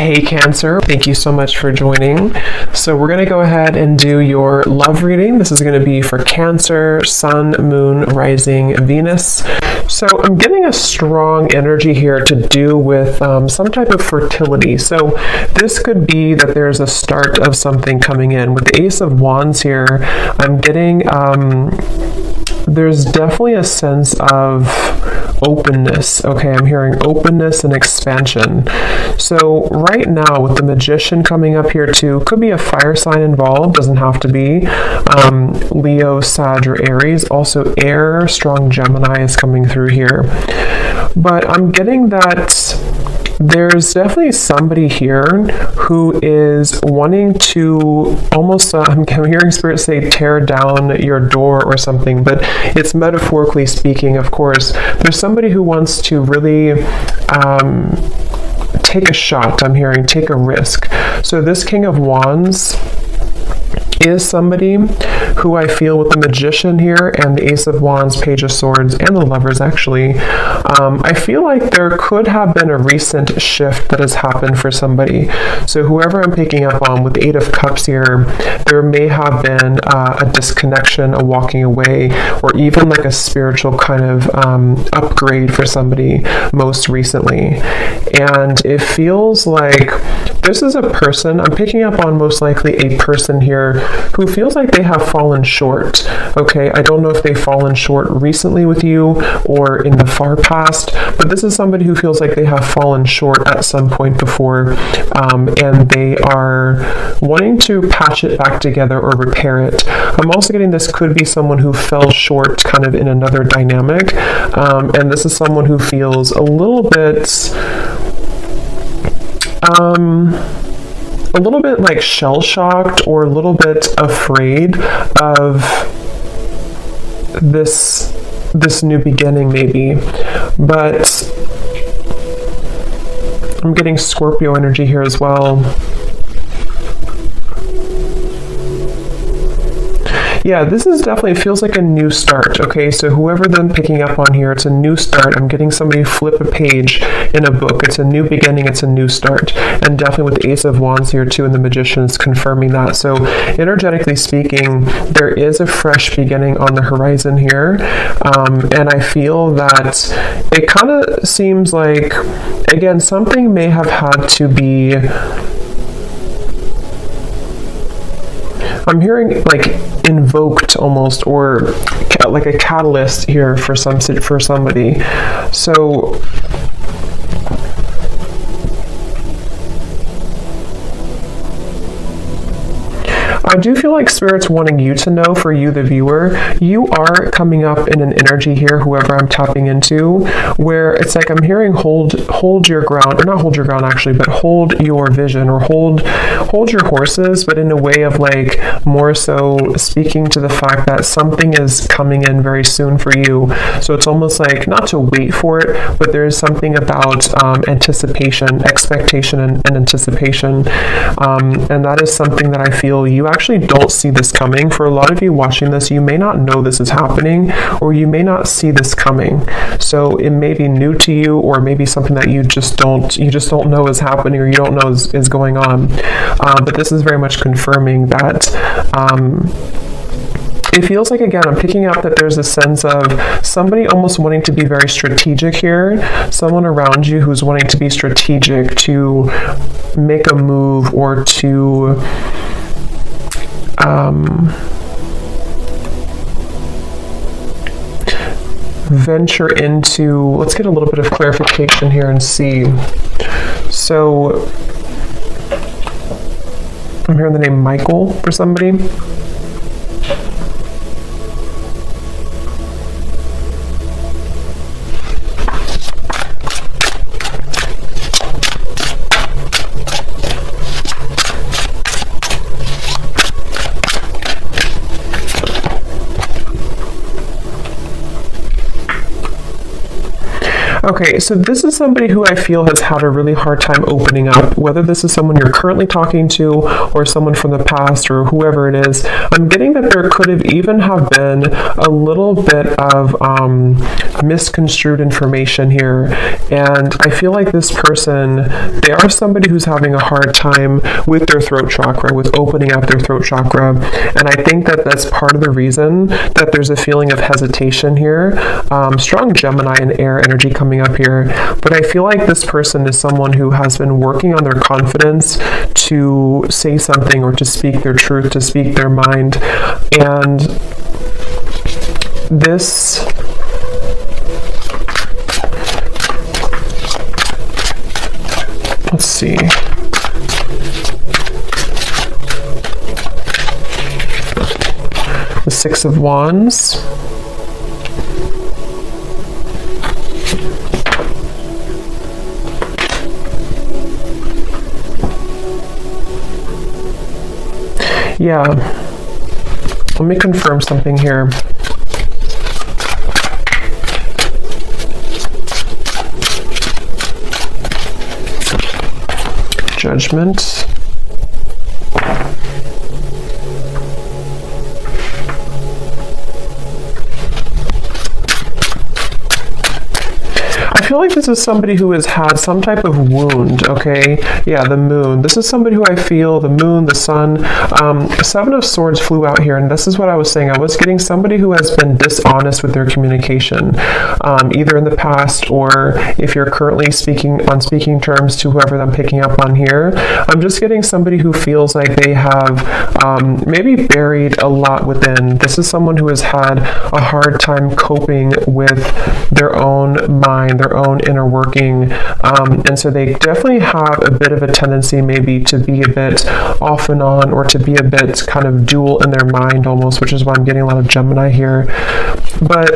Hey Cancer, thank you so much for joining. So we're going to go ahead and do your love reading. This is going to be for Cancer, Sun, Moon, Rising, Venus. So I'm getting a strong energy here to do with some type of fertility. So this could be that there's a start of something coming in. With the Ace of Wands here, I'm getting there's definitely a sense of openness. Okay, I'm hearing openness and expansion. So right now with the Magician coming up here too, could be a fire sign involved, doesn't have to be. Leo, Sag, or Aries. Also air, strong Gemini is coming through here. But I'm getting that there's definitely somebody here who is wanting to almost, I'm hearing Spirit say tear down your door or something, but it's metaphorically speaking, of course. There's somebody who wants to really take a shot, I'm hearing, take a risk. So this King of Wands is somebody who I feel with the Magician here and the Ace of Wands, Page of Swords, and the Lovers actually, I feel like there could have been a recent shift that has happened for somebody. So whoever I'm picking up on with the Eight of Cups here, there may have been a disconnection, a walking away, or even like a spiritual kind of upgrade for somebody most recently. And it feels like this is a person, I'm picking up on most likely a person here who feels like they have fallen short. Okay, I don't know if they've fallen short recently with you or in the far past, but this is somebody who feels like they have fallen short at some point before, and they are wanting to patch it back together or repair it. I'm also getting this could be someone who fell short kind of in another dynamic, and this is someone who feels a little bit like shell-shocked or a little bit afraid of this new beginning maybe. But I'm getting Scorpio energy here as well. Yeah, this is definitely, feels like a new start. Okay, so whoever I'm picking up on here, it's a new start. I'm getting somebody flip a page in a book. It's a new beginning, it's a new start. And definitely with the Ace of Wands here too, and the Magician is confirming that. So energetically speaking, there is a fresh beginning on the horizon here. And I feel that it kind of seems like, again, something may have had to be, I'm hearing like invoked almost, or like a catalyst here for somebody. So I do feel like Spirit's wanting you to know, for you, the viewer, you are coming up in an energy here, whoever I'm tapping into, where it's like I'm hearing hold your ground, or not hold your ground actually, but hold your vision, or hold your horses, but in a way of like more so speaking to the fact that something is coming in very soon for you. So it's almost like not to wait for it, but there is something about anticipation, expectation, and anticipation, and that is something that I feel you actually don't see this coming. For a lot of you watching this, you may not know this is happening, or you may not see this coming. So it may be new to you, or maybe something that you just don't know is happening, or you don't know is going on. But this is very much confirming that it feels like, again, I'm picking up that there's a sense of somebody almost wanting to be very strategic here, someone around you who's wanting to be strategic to make a move, or to venture into, let's get a little bit of clarification here and see. So I'm hearing the name Michael for somebody. Okay, so this is somebody who I feel has had a really hard time opening up, whether this is someone you're currently talking to or someone from the past or whoever it is. I'm getting that there could have even have been a little bit of misconstrued information here, and I feel like this person, they are somebody who's having a hard time with their throat chakra, with opening up their throat chakra, and I think that that's part of the reason that there's a feeling of hesitation here. Strong Gemini and air energy coming up here, but I feel like this person is someone who has been working on their confidence to say something or to speak their truth, to speak their mind, and this let's see. The Six of Wands. Yeah, let me confirm something here. Judgment. I feel like this is somebody who has had some type of wound, okay? Yeah, the moon. This is somebody who I feel, the moon, the sun. Seven of Swords flew out here, and this is what I was saying. I was getting somebody who has been dishonest with their communication, either in the past or if you're currently speaking on speaking terms to whoever I'm picking up on here. I'm just getting somebody who feels like they have maybe buried a lot within. This is someone who has had a hard time coping with their own mind, their own inner working, and so they definitely have a bit of a tendency maybe to be a bit off and on, or to be a bit kind of dual in their mind almost, which is why I'm getting a lot of Gemini here. But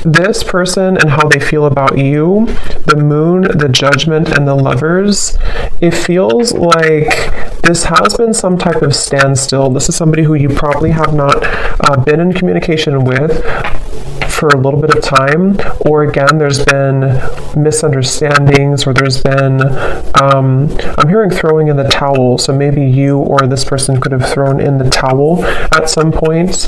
this person and how they feel about you, the moon, the judgment, and the lovers, it feels like this has been some type of standstill. This is somebody who you probably have not been in communication with for a little bit of time, or again, there's been misunderstandings, or there's been, I'm hearing throwing in the towel, so maybe you or this person could have thrown in the towel at some point.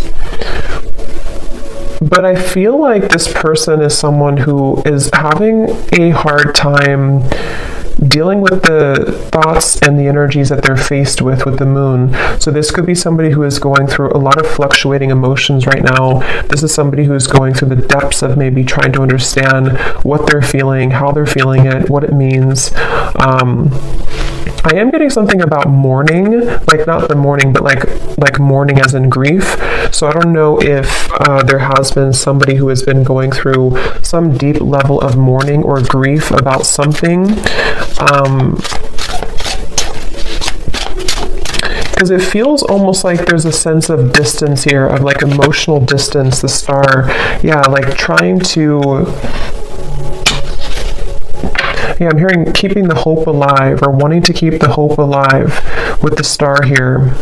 But I feel like this person is someone who is having a hard time dealing with the thoughts and the energies that they're faced with the moon. So this could be somebody who is going through a lot of fluctuating emotions right now. This is somebody who's going through the depths of maybe trying to understand what they're feeling, how they're feeling it, what it means. I am getting something about mourning, like not the mourning, but like mourning as in grief. So I don't know if there has been somebody who has been going through some deep level of mourning or grief about something. Because it feels almost like there's a sense of distance here, of like emotional distance, the star. Yeah, like trying to... Yeah, I'm hearing keeping the hope alive, or wanting to keep the hope alive with the star here.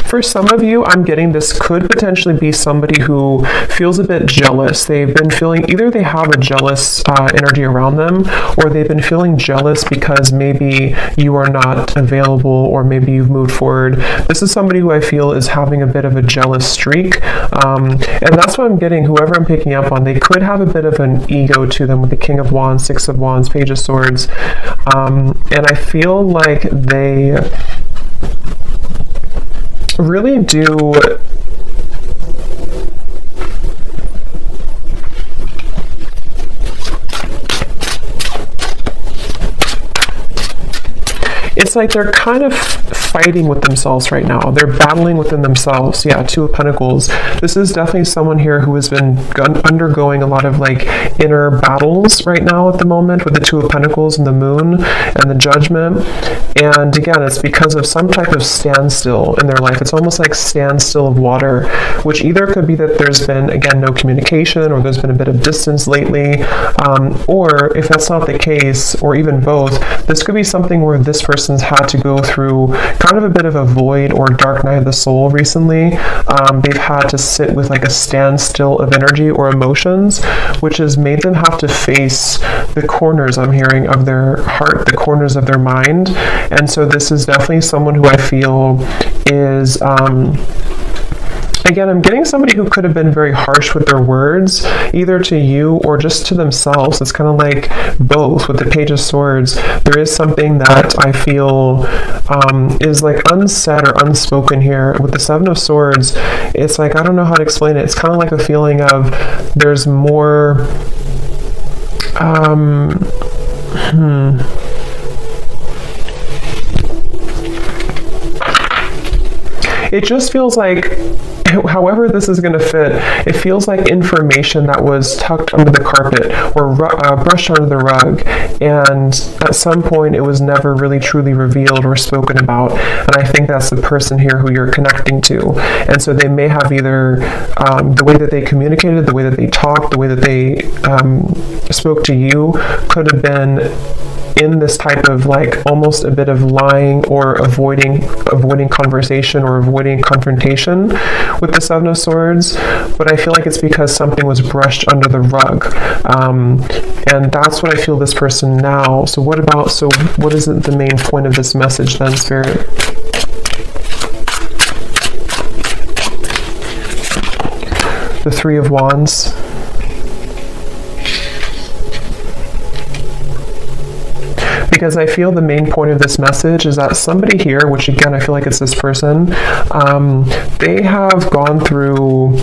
For some of you, I'm getting this could potentially be somebody who feels a bit jealous. They've been feeling, either they have a jealous energy around them, or they've been feeling jealous because maybe you are not available, or maybe you've moved forward. This is somebody who I feel is having a bit of a jealous streak. And that's what I'm getting, whoever I'm picking up on, they could have a bit of an ego to them with the King of Wands, Six of Wands, Page of Swords. And I feel like they really do it's like they're kind of fighting with themselves right now. They're battling within themselves. Yeah, Two of Pentacles. This is definitely someone here who has been undergoing a lot of like inner battles right now at the moment with the Two of Pentacles and the Moon and the Judgment. And again, it's because of some type of standstill in their life. It's almost like standstill of water, which either could be that there's been, again, no communication, or there's been a bit of distance lately, or if that's not the case, or even both, this could be something where this person's had to go through kind of a bit of a void or dark night of the soul recently. They've had to sit with like a standstill of energy or emotions, which has made them have to face the corners, I'm hearing, of their heart, the corners of their mind. And so this is definitely someone who I feel is again, I'm getting somebody who could have been very harsh with their words, either to you or just to themselves. It's kind of like both. With the Page of Swords, there is something that I feel is like unsaid or unspoken here. With the Seven of Swords, it's like, I don't know how to explain it. It's kind of like a feeling of there's more it just feels like, however this is going to fit, it feels like information that was tucked under the carpet or brushed under the rug, and at some point it was never really truly revealed or spoken about. And I think that's the person here who you're connecting to. And so they may have either the way that they communicated, the way that they talked, the way that they spoke to you could have been in this type of like almost a bit of lying or avoiding conversation or avoiding confrontation with the Seven of Swords. But I feel like it's because something was brushed under the rug, and that's what I feel this person now. So what is the main point of this message then, Spirit? The Three of Wands. Because I feel the main point of this message is that somebody here, which again I feel like it's this person, they have gone through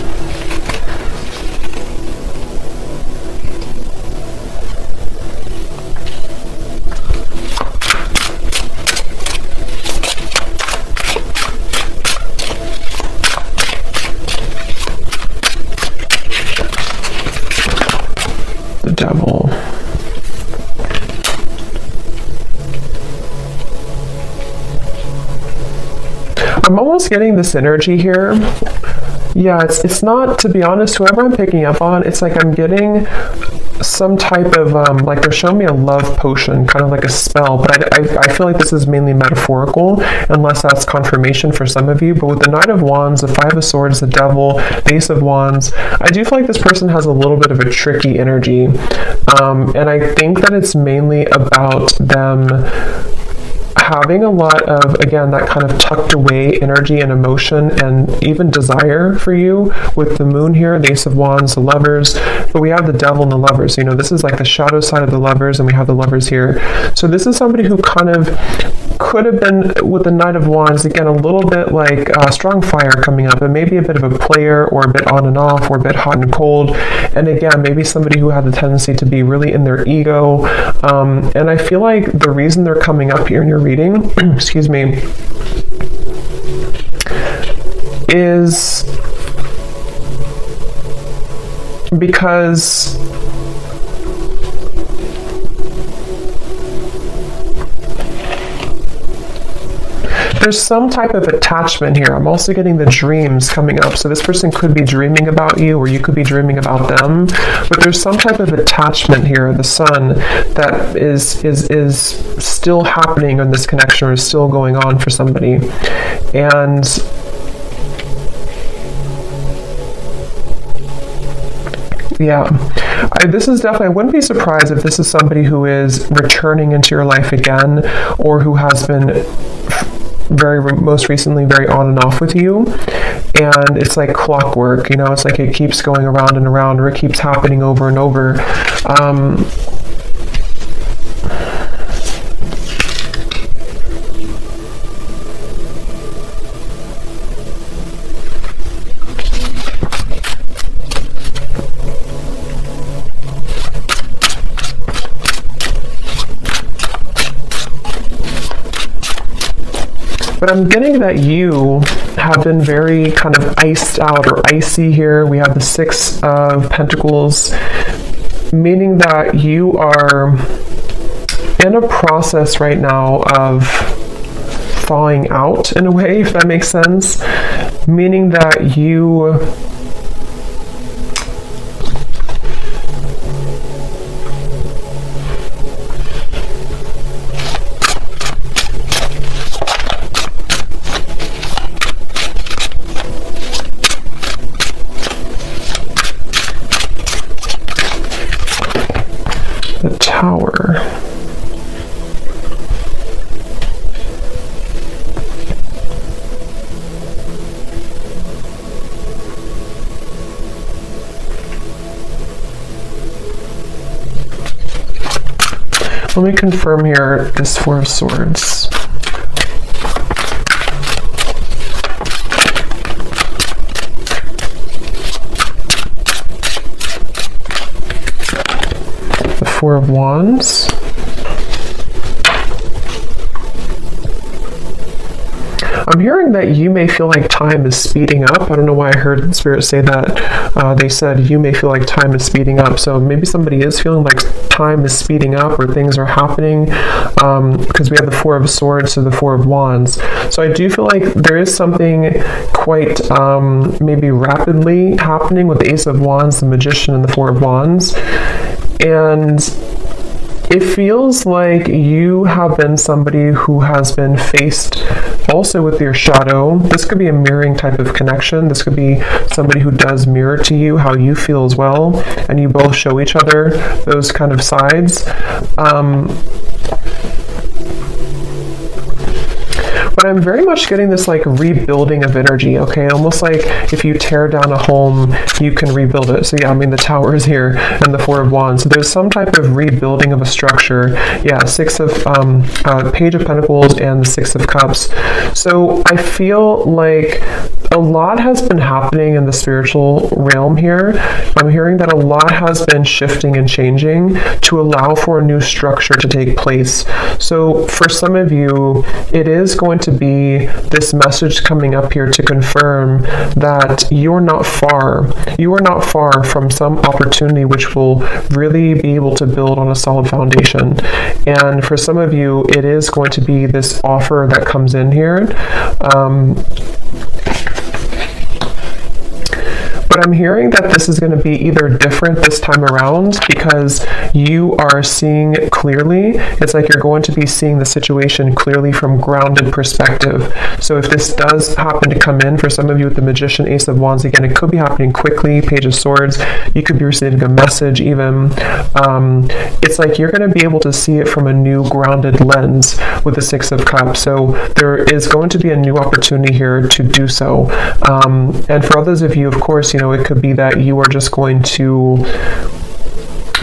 the Devil. I'm almost getting this energy here. Yeah, it's not, to be honest, whoever I'm picking up on, it's like I'm getting some type of, like they're showing me a love potion, kind of like a spell, but I feel like this is mainly metaphorical, unless that's confirmation for some of you. But with the Knight of Wands, the Five of Swords, the Devil, the Ace of Wands, I do feel like this person has a little bit of a tricky energy. And I think that it's mainly about them having a lot of, again, that kind of tucked away energy and emotion and even desire for you with the Moon here, the Ace of Wands, the Lovers, but we have the Devil and the Lovers. You know, this is like the shadow side of the Lovers, and we have the Lovers here. So this is somebody who kind of could have been, with the Knight of Wands, again, a little bit like strong fire coming up, and maybe a bit of a player, or a bit on and off, or a bit hot and cold. And again, maybe somebody who had the tendency to be really in their ego. And I feel like the reason they're coming up here in your reading, excuse me, is because there's some type of attachment here. I'm also getting the dreams coming up. So this person could be dreaming about you, or you could be dreaming about them. But there's some type of attachment here, the Sun, that is still happening in this connection, or is still going on for somebody. And yeah, this is definitely, I wouldn't be surprised if this is somebody who is returning into your life again, or who has been most recently very on and off with you. And it's like clockwork, you know, it's like it keeps going around and around, or it keeps happening over and over. But I'm getting that you have been very kind of iced out or icy here. We have the Six of Pentacles, meaning that you are in a process right now of thawing out in a way, if that makes sense, meaning that you the Tower. Let me confirm here this Four of Swords. The Four of Wands. I'm hearing that you may feel like time is speeding up. I don't know why I heard Spirit say that. They said you may feel like time is speeding up. So maybe somebody is feeling like time is speeding up or things are happening, because we have the Four of Swords to the Four of Wands. So I do feel like there is something quite maybe rapidly happening with the Ace of Wands, the Magician, and the Four of Wands. And it feels like you have been somebody who has been faced also with your shadow. This could be a mirroring type of connection. This could be somebody who does mirror to you how you feel as well, and you both show each other those kind of sides. But I'm very much getting this like rebuilding of energy, okay? Almost like if you tear down a home, you can rebuild it. So yeah, I mean the Tower is here and the Four of Wands. So there's some type of rebuilding of a structure. Yeah, Page of Pentacles and the Six of Cups. So I feel like a lot has been happening in the spiritual realm here. I'm hearing that a lot has been shifting and changing to allow for a new structure to take place. So for some of you, it is going to be this message coming up here to confirm that you're not far. You are not far from some opportunity which will really be able to build on a solid foundation. And for some of you, it is going to be this offer that comes in here. But I'm hearing that this is going to be either different this time around because you are seeing clearly. It's like you're going to be seeing the situation clearly from grounded perspective. So if this does happen to come in for some of you with the Magician, Ace of Wands, again, it could be happening quickly, Page of Swords. You could be receiving a message even. It's like you're going to be able to see it from a new grounded lens with the Six of Cups. So there is going to be a new opportunity here to do so. And for others of you, of course, it could be that you are just going to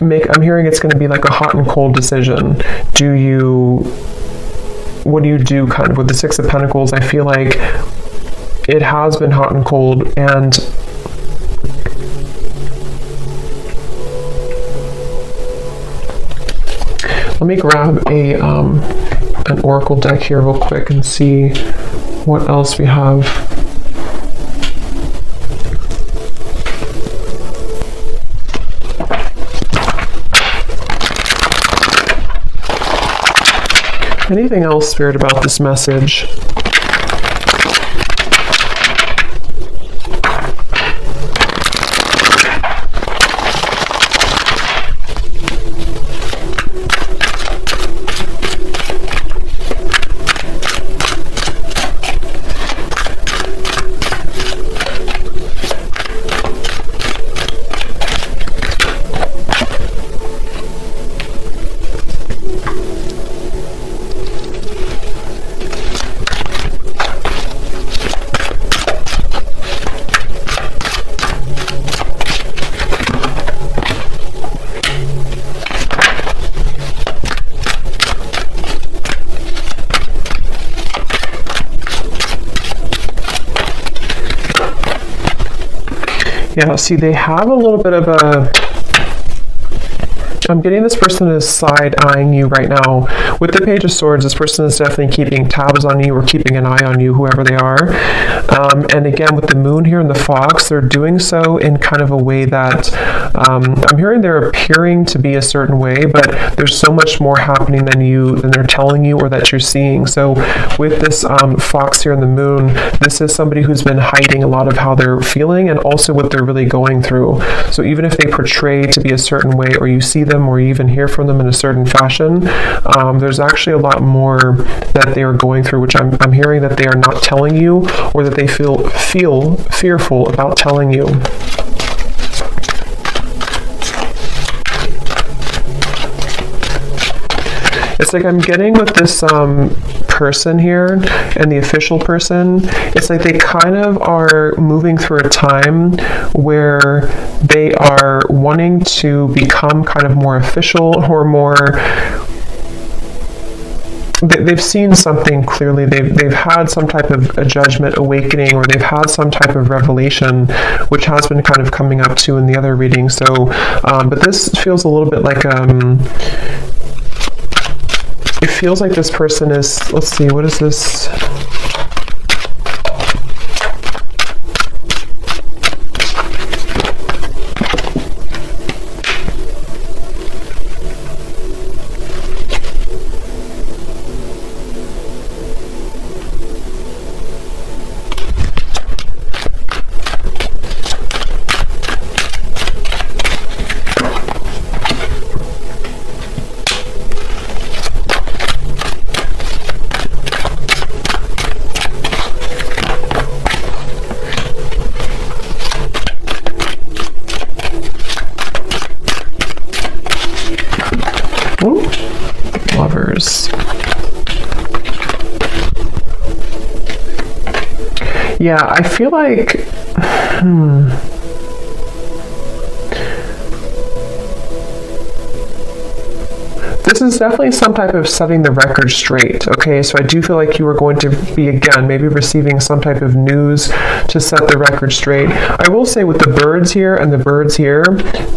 I'm hearing it's going to be like a hot and cold decision. What do you do kind of with the Six of Pentacles? I feel like it has been hot and cold, and let me grab an oracle deck here real quick and see what else we have. Anything else, Spirit, about this message? Yeah, see, they have a little bit of I'm getting this person is side-eyeing you right now. With the Page of Swords, this person is definitely keeping tabs on you or keeping an eye on you, whoever they are. And again, with the Moon here and the Fox, they're doing so in kind of a way that I'm hearing they're appearing to be a certain way, but there's so much more happening than they're telling you or that you're seeing. So with this Fox here and the Moon, this is somebody who's been hiding a lot of how they're feeling and also what they're really going through. So even if they portray to be a certain way, or you see them or you even hear from them in a certain fashion, there's actually a lot more that they are going through, which I'm hearing that they are not telling you, or that they feel fearful about telling you. It's like I'm getting with this person here and the official person, it's like they kind of are moving through a time where they are wanting to become kind of more official or more... They've seen something clearly. They've had some type of a judgment awakening, or they've had some type of revelation, which has been kind of coming up too in the other reading. So, but this feels a little bit like... it feels like this person is, let's see, what is this? Lovers. Yeah, I feel like... This is definitely some type of setting the record straight, okay? So I do feel like you are going to be, again, maybe receiving some type of news to set the record straight. I will say with the birds here and the birds here,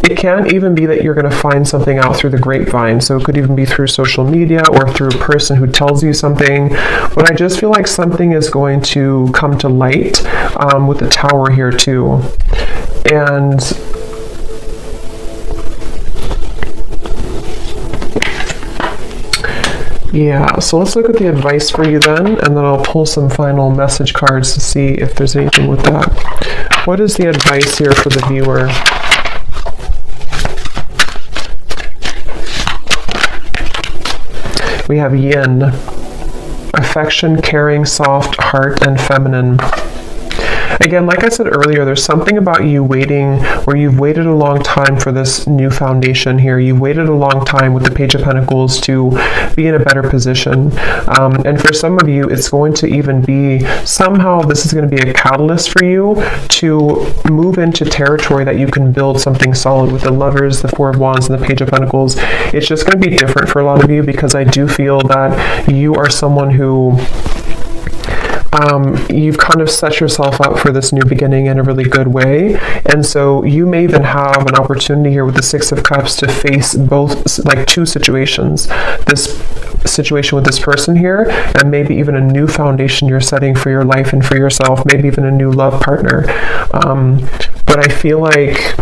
it can even be that you're going to find something out through the grapevine. So it could even be through social media or through a person who tells you something. But I just feel like something is going to come to light with the Tower here too. And... yeah, so let's look at the advice for you then, and then I'll pull some final message cards to see if there's anything with that. What is the advice here for the viewer? We have Yin, affection, caring, soft, heart, and feminine. Again, like I said earlier, there's something about you waiting, or you've waited a long time for this new foundation here. You've waited a long time with the Page of Pentacles to be in a better position. And for some of you, it's going to even be, somehow this is going to be a catalyst for you to move into territory that you can build something solid with the Lovers, the Four of Wands, and the Page of Pentacles. It's just going to be different for a lot of you, because I do feel that you are someone who... you've kind of set yourself up for this new beginning in a really good way, and so you may even have an opportunity here with the Six of Cups to face both, like, two situations. This situation with this person here, and maybe even a new foundation you're setting for your life and for yourself, maybe even a new love partner. But I feel like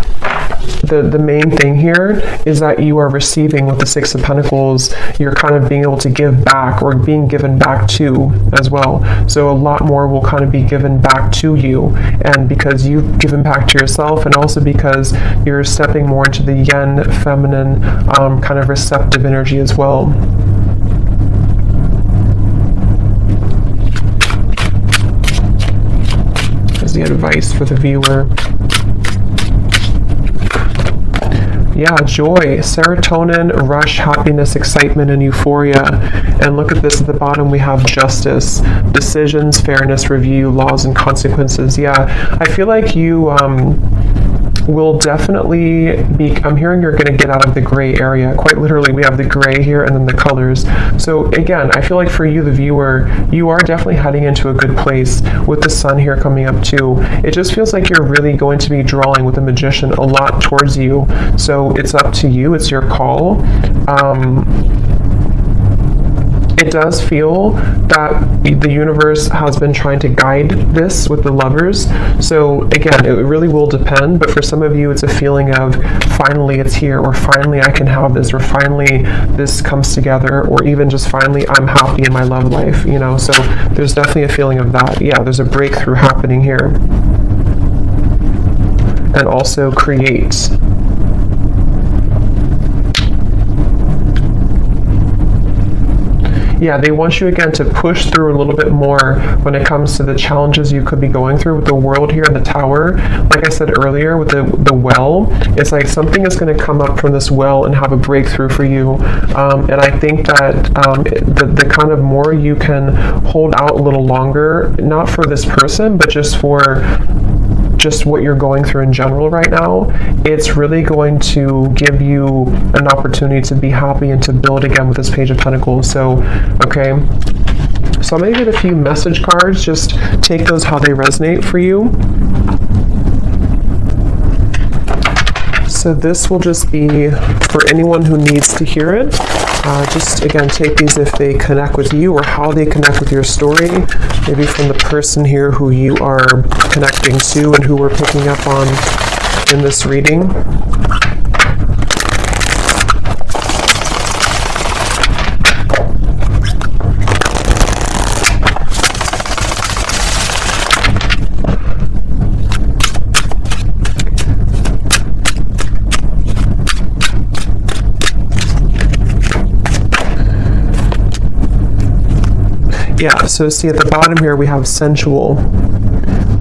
the main thing here is that you are receiving with the Six of Pentacles. You're kind of being able to give back, or being given back to as well. So a lot more will kind of be given back to you, and because you've given back to yourself, and also because you're stepping more into the yin, feminine, kind of receptive energy as well. Here's the advice for the viewer. Yeah, joy, serotonin, rush, happiness, excitement, and euphoria. And look at this at the bottom, we have justice, decisions, fairness, review, laws, and consequences. Yeah, I feel like you will definitely be, I'm hearing you're going to get out of the gray area. Quite literally, we have the gray here and then the colors. So again, I feel like for you, the viewer, you are definitely heading into a good place with the sun here coming up too. It just feels like you're really going to be drawing with the Magician a lot towards you. So it's up to you. It's your call. It does feel that the universe has been trying to guide this with the Lovers. So again, it really will depend, but for some of you, it's a feeling of finally it's here, or finally I can have this, or finally this comes together, or even just finally I'm happy in my love life, you know? So there's definitely a feeling of that. Yeah, there's a breakthrough happening here. And also create. Yeah, they want you again to push through a little bit more when it comes to the challenges you could be going through with the World here in the Tower. Like I said earlier with the well, it's like something is going to come up from this well and have a breakthrough for you. And I think that the kind of more you can hold out a little longer, not for this person, but just for just what you're going through in general right now, it's really going to give you an opportunity to be happy and to build again with this Page of Pentacles. So, okay. So I'm going to get a few message cards. Just take those how they resonate for you. So this will just be for anyone who needs to hear it. Just again, take these if they connect with you or how they connect with your story. Maybe from the person here who you are connecting to and who we're picking up on in this reading. Yeah, so see at the bottom here we have sensual.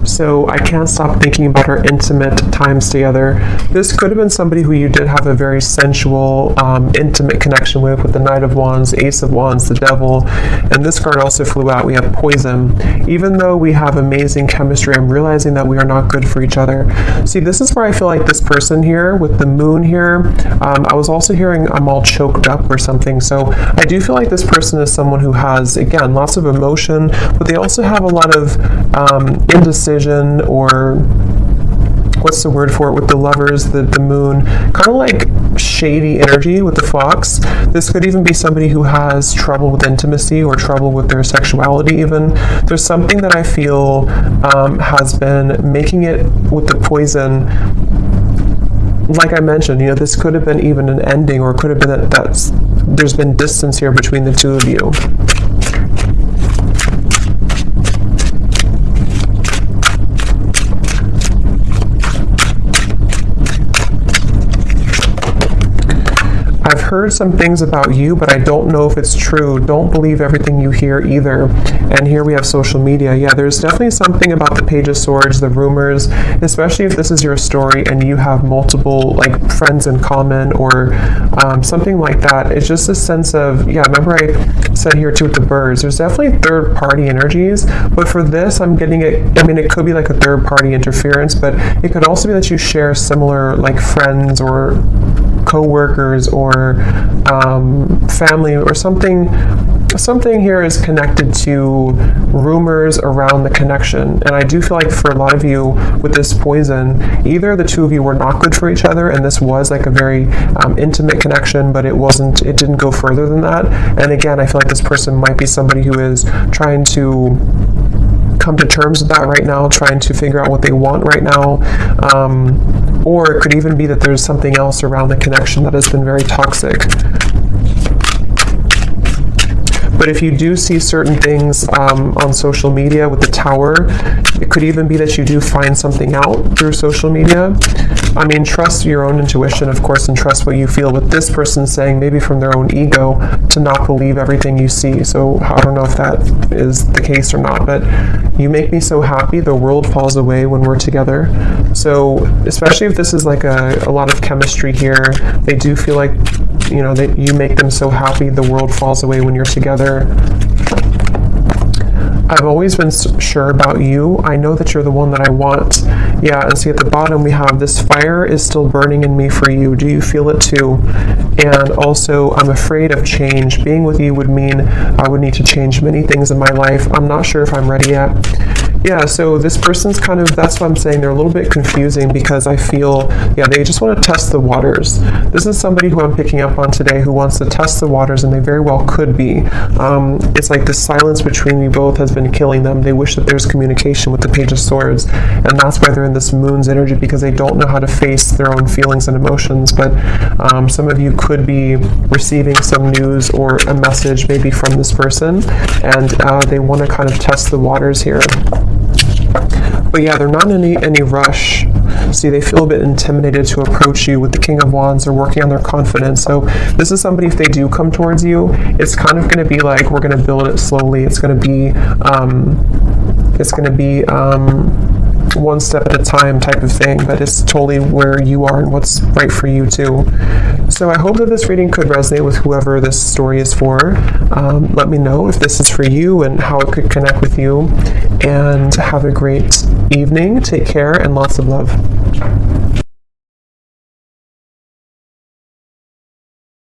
So I can't stop thinking about our intimate times together. This could have been somebody who you did have a very sensual, intimate connection with the Knight of Wands, Ace of Wands, the Devil, and this card also flew out. We have poison. Even though we have amazing chemistry, I'm realizing that we are not good for each other. See, this is where I feel like this person here with the moon here, I was also hearing I'm all choked up or something. So I do feel like this person is someone who has, again, lots of emotion, but they also have a lot of indecision, or what's the word for it with the Lovers, the moon, kind of like shady energy with the Fox. This could even be somebody who has trouble with intimacy or trouble with their sexuality even. There's something that I feel has been making it with the poison. Like I mentioned, you know, this could have been even an ending, or it could have been that there's been distance here between the two of you. I've heard some things about you, but I don't know if it's true. Don't believe everything you hear either. And here we have social media. Yeah, there's definitely something about the Page of Swords, the rumors, especially if this is your story and you have multiple like friends in common or something like that. It's just a sense of, yeah, remember I said here too with the birds, there's definitely third party energies, but for this I'm getting it, I mean, it could be like a third party interference, but it could also be that you share similar like friends or co-workers or family or something. Something here is connected to rumors around the connection. And I do feel like for a lot of you with this poison, either the two of you were not good for each other and this was like a very intimate connection, but it didn't go further than that. And again, I feel like this person might be somebody who is trying to come to terms with that right now, trying to figure out what they want right now. Or it could even be that there's something else around the connection that has been very toxic. But if you do see certain things on social media with the Tower, it could even be that you do find something out through social media. I mean, trust your own intuition, of course, and trust what you feel. With this person saying, maybe from their own ego, to not believe everything you see. So I don't know if that is the case or not, but you make me so happy. The world falls away when we're together. So especially if this is like a lot of chemistry here, they do feel like, you know, that you make them so happy. The world falls away when you're together. I've always been sure about you. I know that you're the one that I want. Yeah, and see at the bottom we have this fire is still burning in me for you. Do you feel it too? And also, I'm afraid of change. Being with you would mean I would need to change many things in my life. I'm not sure if I'm ready yet. Yeah, so this person's kind of, that's what I'm saying, they're a little bit confusing because I feel, yeah, they just want to test the waters. This is somebody who I'm picking up on today who wants to test the waters, and they very well could be. It's like the silence between you both has been killing them. They wish that there's communication with the Page of Swords, and that's why they're in this Moon's energy, because they don't know how to face their own feelings and emotions. But some of you could be receiving some news or a message maybe from this person, and they want to kind of test the waters here. But yeah, they're not in any rush. See, they feel a bit intimidated to approach you. With the King of Wands, they're working on their confidence. So this is somebody, if they do come towards you, it's kind of going to be like, we're going to build it slowly. It's going to be one step at a time type of thing, but it's totally where you are and what's right for you too. So I hope that this reading could resonate with whoever this story is for. Let me know if this is for you and how it could connect with you. And have a great evening. Take care and lots of love.